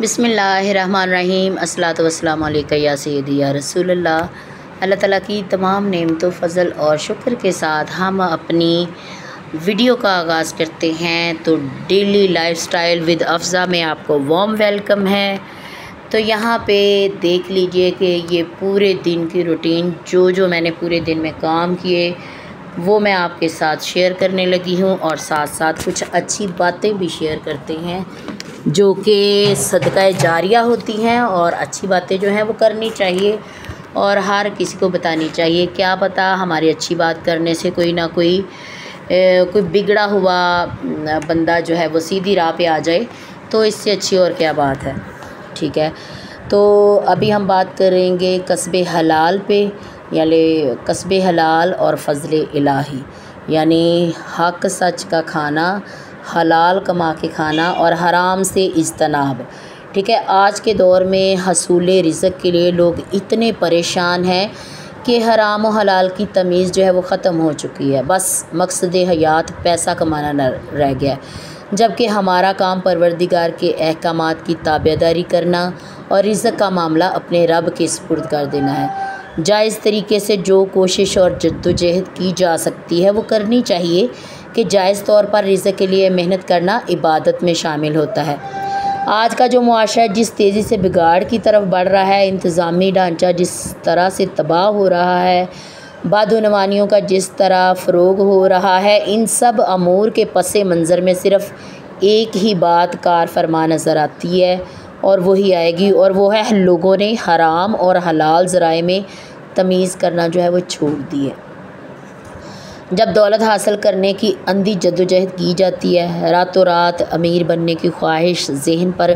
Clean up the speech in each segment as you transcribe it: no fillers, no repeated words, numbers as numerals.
बिस्मिल्लाहिर्रहमानिर्रहीम अस्सलातु वस्सलामु अलैका या सय्यदी या रसूलल्लाह। अल्लाह ताला की तमाम नेमतों फ़ज़ल और शुक्र के साथ हम अपनी वीडियो का आगाज़ करते हैं। तो डेली लाइफस्टाइल विद अफ़ज़ा में आपको वार्म वेलकम है। तो यहाँ पे देख लीजिए कि ये पूरे दिन की रूटीन जो मैंने पूरे दिन में काम किए वो मैं आपके साथ शेयर करने लगी हूँ, और साथ साथ कुछ अच्छी बातें भी शेयर करते हैं जो कि सदका जारिया होती हैं। और अच्छी बातें जो हैं वो करनी चाहिए और हर किसी को बतानी चाहिए। क्या पता हमारी अच्छी बात करने से कोई ना कोई बिगड़ा हुआ बंदा जो है वो सीधी राह पे आ जाए, तो इससे अच्छी और क्या बात है। ठीक है, तो अभी हम बात करेंगे कस्बे हलाल पे, यानी कस्बे हलाल और फ़ज़्ल इलाही, यानी हक सच का खाना, हलाल कमा के खाना और हराम से इज्तनाब। ठीक है, आज के दौर में हसूल रिज़्क़ के लिए लोग इतने परेशान हैं कि हराम और हलाल की तमीज़ जो है वो ख़त्म हो चुकी है। बस मकसद हयात पैसा कमाना न रह गया है, जबकि हमारा काम परवरदिगार के अहकामात की ताबेदारी करना और रिज़्क़ का मामला अपने रब के सुपुर्द कर देना है। जायज़ तरीके से जो कोशिश और जद्दोजहद की जा सकती है वो करनी चाहिए कि जायज़ तौर पर रिज़्क़ के लिए मेहनत करना इबादत में शामिल होता है। आज का जो मुआशरा जिस तेज़ी से बिगाड़ की तरफ बढ़ रहा है, इंतज़ामी ढांचा जिस तरह से तबाह हो रहा है, बदउनवानियों का जिस तरह फ़रोग हो रहा है, इन सब अमूर के पसे मंज़र में सिर्फ़ एक ही बात कार फरमा नज़र आती है, और वही आएगी, और वो है लोगों ने हराम और हलाल ज़राए में तमीज़ करना जो है वो छोड़ दी है। जब दौलत हासिल करने की अंधी जद्दोजहद की जाती है, रातों रात अमीर बनने की ख्वाहिश जहन पर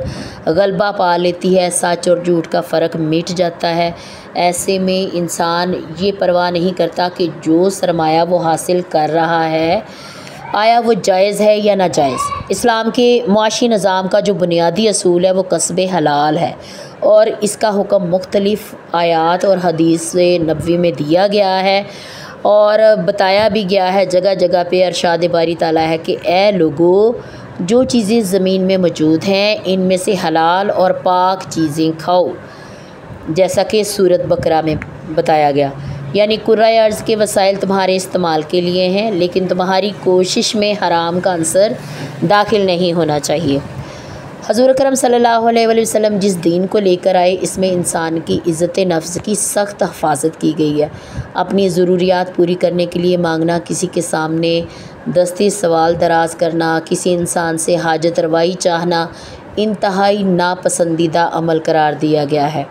गलबा पा लेती है, सच और झूठ का फ़र्क मिट जाता है। ऐसे में इंसान ये परवाह नहीं करता कि जो सरमाया वो हासिल कर रहा है आया वो जायज़ है या नाजायज़। इस्लाम के मुआशी निज़ाम का जो बुनियादी असूल है वो कस्बे हलाल है, और इसका हुक्म मुख्तलिफ़ आयात और हदीस नबवी में दिया गया है और बताया भी गया है। जगह जगह पे अरशाद बारी ताला है कि ए लोगो, जो चीज़ें ज़मीन में मौजूद हैं इनमें से हलाल और पाक चीज़ें खाओ, जैसा कि सूरत बकरा में बताया गया। यानी कुर्राए अर्ज़ के वसाइल तुम्हारे इस्तेमाल के लिए हैं, लेकिन तुम्हारी कोशिश में हराम का अंसर दाखिल नहीं होना चाहिए। हज़ूर अकरम सल्लल्लाहु अलैहि वसल्लम जिस दीन को लेकर आए, इसमें इंसान की इज़्ज़त नफ्स की सख्त हिफाजत की गई है। अपनी ज़रूरियात पूरी करने के लिए मांगना, किसी के सामने दस्ती सवाल दराज करना, किसी इंसान से हाजत रवाई चाहना इंतहाई नापसंदीदा अमल करार दिया गया है।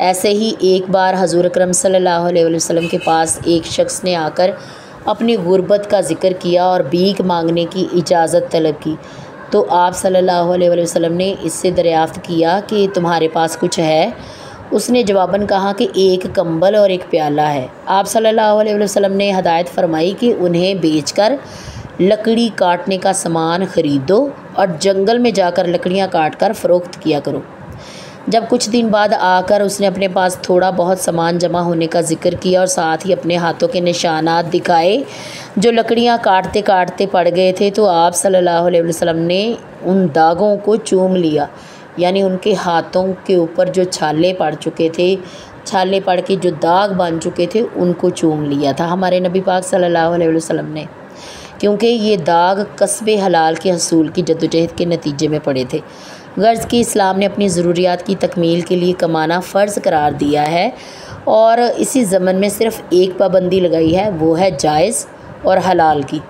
ऐसे ही एक बार हज़ूर अकरम सल्लल्लाहु अलैहि वसल्लम के पास एक शख्स ने आकर अपनी गुर्बत का ज़िक्र किया और भीख मांगने की इजाज़त तलब की, तो आप सल्लल्लाहु अलैहि वसल्लम ने इससे दरियाफ़्त किया कि तुम्हारे पास कुछ है? उसने जवाबन कहा कि एक कंबल और एक प्याला है। आप सल्लल्लाहु अलैहि वसल्लम ने हदायत फरमाई कि उन्हें बेचकर लकड़ी काटने का सामान ख़रीदो और जंगल में जाकर लकड़ियाँ काट कर फ़रोख्त किया करो। जब कुछ दिन बाद आकर उसने अपने पास थोड़ा बहुत सामान जमा होने का जिक्र किया और साथ ही अपने हाथों के निशानात दिखाए जो लकड़ियां काटते काटते पड़ गए थे, तो आप सल्लल्लाहु अलैहि वसल्लम ने उन दागों को चूम लिया, यानी उनके हाथों के ऊपर जो छाले पड़ चुके थे, छाले पड़ के जो दाग बन चुके थे, उनको चूम लिया था हमारे नबी पाक सल्लल्लाहु अलैहि वसल्लम ने, क्योंकि ये दाग कस्बे हलाल के हसूल की जद्दोजहद के नतीजे में पड़े थे। गर्ज़ कि इस्लाम ने अपनी ज़रूरियात की तकमील के लिए कमाना फ़र्ज़ करार दिया है, और इसी ज़मन में सिर्फ़ एक पाबंदी लगाई है, वो है जायज़ और हलाल की।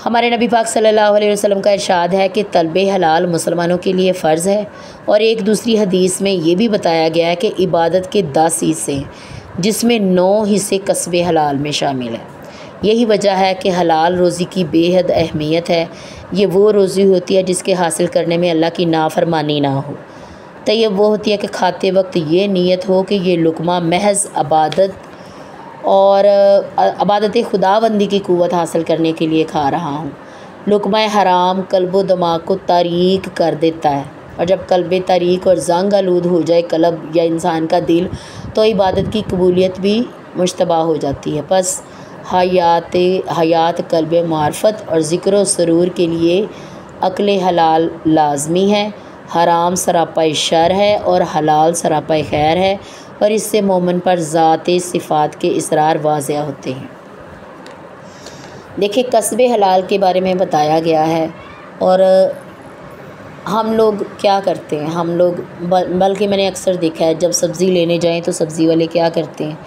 हमारे नबी पाक सल्लल्लाहु अलैहि वसल्लम का इरशाद है कि तलबे हलाल मुसलमानों के लिए फ़र्ज़ है, और एक दूसरी हदीस में ये भी बताया गया है कि इबादत के 10 हिस्से हैं, जिसमें 9 हिस्से कस्बे हलाल में शामिल हैं। यही वजह है कि हलाल रोज़ी की बेहद अहमियत है। ये वो रोज़ी होती है जिसके हासिल करने में अल्लाह की नाफरमानी ना हो। तैयब वो होती है कि खाते वक्त ये नीयत हो कि ये लुक़मा महज़ अबादत और अबादत खुदाबंदी की क़ुव्वत हासिल करने के लिए खा रहा हूँ। लुक़मा हराम कल्ब व दिमाग को तारीक कर देता है, और जब कल्ब तारीक और ज़ंग आलूद हो जाए कल्ब या इंसान का दिल, तो इबादत की कबूलियत भी मुश्तबा हो जाती है। बस हयात कल्ब मार्फत और ज़िक्र व सुरूर के लिए अक्ल हलाल लाजमी है। हराम सरापा शर है और हलाल सरापा खैर है, और इससे मोमिन पर ज़ात सिफ़ात के इसरार वाज़िया होते हैं। देखिए, कस्बे हलाल के बारे में बताया गया है। और हम लोग क्या करते हैं, हम लोग बल्कि मैंने अक्सर देखा है, जब सब्ज़ी लेने जाएं तो सब्ज़ी वाले क्या करते हैं,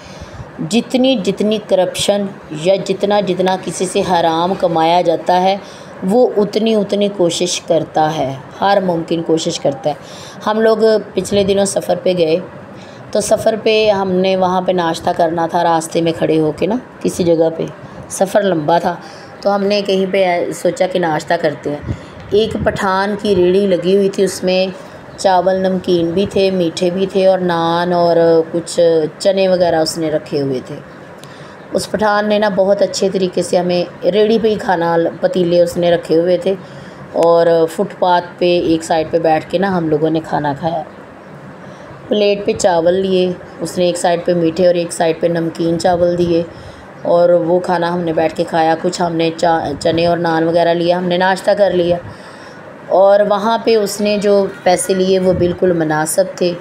जितनी जितनी करप्शन या जितना जितना किसी से हराम कमाया जाता है वो उतनी उतनी कोशिश करता है, हर मुमकिन कोशिश करता है। हम लोग पिछले दिनों सफ़र पे गए, तो सफ़र पे हमने वहाँ पे नाश्ता करना था, रास्ते में खड़े होके ना किसी जगह पे, सफ़र लंबा था तो हमने कहीं पे सोचा कि नाश्ता करते हैं। एक पठान की रेहड़ी लगी हुई थी, उसमें चावल नमकीन भी थे, मीठे भी थे, और नान और कुछ चने वगैरह उसने रखे हुए थे। उस पठान ने ना बहुत अच्छे तरीके से हमें रेहड़ी पे ही खाना, पतीले उसने रखे हुए थे, और फुटपाथ पे एक साइड पे बैठ के ना हम लोगों ने खाना खाया। प्लेट पे चावल लिए उसने, एक साइड पे मीठे और एक साइड पे नमकीन चावल दिए, और वो खाना हमने बैठ के खाया। कुछ हमने चने और नान वगैरह लिया, हमने नाश्ता कर लिया। और वहाँ पे उसने जो पैसे लिए वो बिल्कुल मुनासिब थे,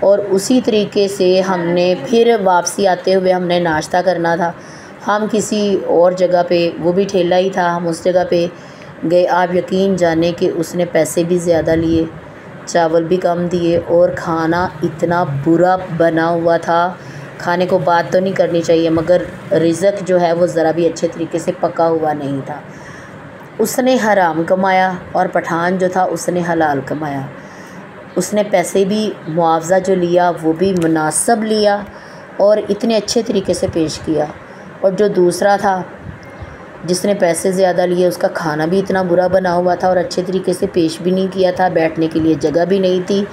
और उसी तरीके से हमने फिर वापसी आते हुए हमने नाश्ता करना था। हम किसी और जगह पे, वो भी ठेला ही था, हम उस जगह पे गए। आप यकीन जाने कि उसने पैसे भी ज़्यादा लिए, चावल भी कम दिए, और खाना इतना बुरा बना हुआ था। खाने को बात तो नहीं करनी चाहिए, मगर रिज़्क़ जो है वो ज़रा भी अच्छे तरीके से पका हुआ नहीं था। उसने हराम कमाया और पठान जो था उसने हलाल कमाया। उसने पैसे भी, मुआवज़ा जो लिया वो भी मुनासिब लिया और इतने अच्छे तरीके से पेश किया। और जो दूसरा था जिसने पैसे ज़्यादा लिए, उसका खाना भी इतना बुरा बना हुआ था और अच्छे तरीके से पेश भी नहीं किया था, बैठने के लिए जगह भी नहीं थी,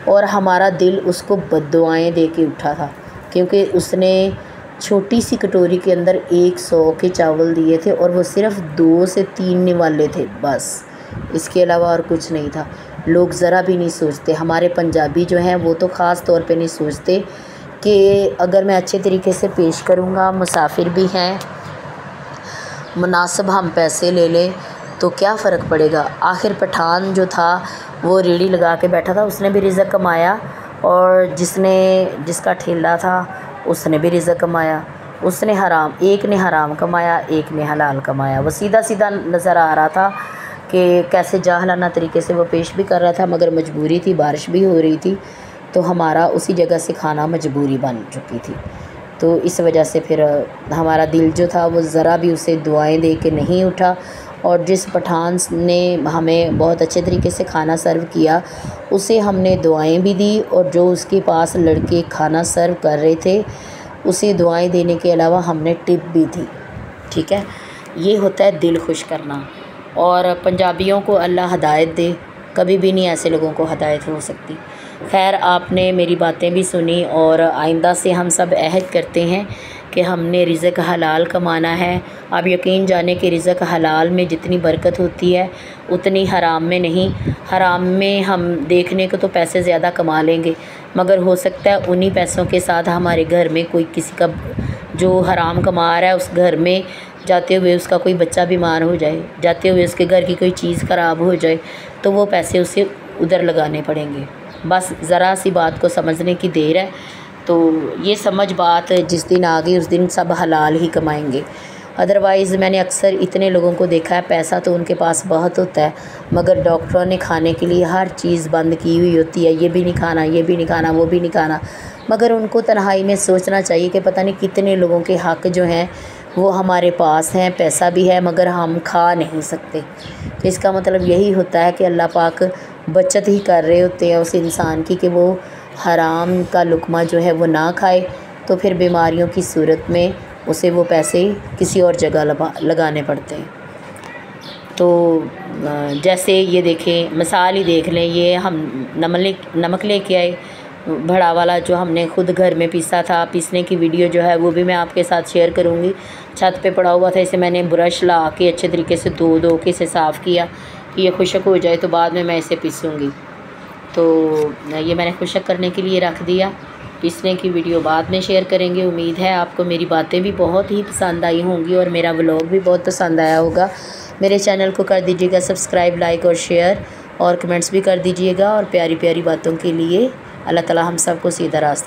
और हमारा दिल उसको बद्दुआएं दे के उठा था, क्योंकि उसने छोटी सी कटोरी के अंदर 100 के चावल दिए थे और वो सिर्फ़ 2 से 3 निवाले थे, बस इसके अलावा और कुछ नहीं था। लोग ज़रा भी नहीं सोचते, हमारे पंजाबी जो हैं वो तो ख़ास तौर पे नहीं सोचते कि अगर मैं अच्छे तरीके से पेश करूँगा, मुसाफिर भी हैं, मुनासिब हम पैसे ले लें तो क्या फ़र्क पड़ेगा। आखिर पठान जो था वो रेहड़ी लगा के बैठा था, उसने भी रिज़्क़ कमाया, और जिसका ठेला था उसने भी रिज़्क़ कमाया। उसने हराम, एक ने हराम कमाया, एक ने हलाल कमाया। वो सीधा सीधा नज़र आ रहा था कि कैसे जाहलाना तरीके से वो पेश भी कर रहा था, मगर मजबूरी थी, बारिश भी हो रही थी, तो हमारा उसी जगह से खाना मजबूरी बन चुकी थी। तो इस वजह से फिर हमारा दिल जो था वो ज़रा भी उसे दुआएं दे के नहीं उठा। और जिस पठान ने हमें बहुत अच्छे तरीके से खाना सर्व किया, उसे हमने दुआएं भी दी, और जो उसके पास लड़के खाना सर्व कर रहे थे उसे दुआएं देने के अलावा हमने टिप भी दी। ठीक है, ये होता है दिल खुश करना। और पंजाबियों को अल्लाह हदायत दे, कभी भी नहीं ऐसे लोगों को हदायत हो सकती। खैर, आपने मेरी बातें भी सुनी, और आइंदा से हम सब अहद करते हैं कि हमने रिज़्क़ हलाल कमाना है। आप यकीन जाने कि रिज़्क़ हलाल में जितनी बरकत होती है उतनी हराम में नहीं। हराम में हम देखने को तो पैसे ज़्यादा कमा लेंगे, मगर हो सकता है उन्हीं पैसों के साथ हमारे घर में कोई, किसी का जो हराम कमा रहा है उस घर में जाते हुए उसका कोई बच्चा बीमार हो जाए, जाते हुए उसके घर की कोई चीज़ ख़राब हो जाए, तो वो पैसे उसे उधर लगाने पड़ेंगे। बस ज़रा सी बात को समझने की देर है। तो ये समझ बात जिस दिन आ गई उस दिन सब हलाल ही कमाएंगे। अदरवाइज़ मैंने अक्सर इतने लोगों को देखा है, पैसा तो उनके पास बहुत होता है, मगर डॉक्टरों ने खाने के लिए हर चीज़ बंद की हुई होती है, ये भी नहीं खाना, ये भी नहीं खाना, वो भी नहीं खाना, मगर उनको तन्हाई में सोचना चाहिए कि पता नहीं कितने लोगों के हक़ जो हैं वो हमारे पास हैं, पैसा भी है मगर हम खा नहीं सकते। तो इसका मतलब यही होता है कि अल्लाह पाक बचत ही कर रहे होते हैं उस इंसान की कि वो हराम का लुक़मा जो है वो ना खाए, तो फिर बीमारियों की सूरत में उसे वो पैसे किसी और जगह लगाने पड़ते हैं। तो जैसे ये देखें, मिसाल ही देख लें, ये हम नमक लेके आए बड़ा वाला, जो हमने ख़ुद घर में पीसा था। पीसने की वीडियो जो है वो भी मैं आपके साथ शेयर करूँगी। छत पे पड़ा हुआ था, इसे मैंने ब्रश ला के अच्छे तरीके से धो के इसे साफ़ किया कि ये खुशक हो जाए, तो बाद में मैं इसे पीसूँगी। तो ये मैंने खुशक करने के लिए रख दिया, पीसने की वीडियो बाद में शेयर करेंगे। उम्मीद है आपको मेरी बातें भी बहुत ही पसंद आई होंगी और मेरा व्लॉग भी बहुत पसंद आया होगा। मेरे चैनल को कर दीजिएगा सब्सक्राइब, लाइक और शेयर। और कमेंट्स भी कर दीजिएगा और प्यारी प्यारी बातों के लिए। अल्लाह ताला हम सबको सीधा रास्ता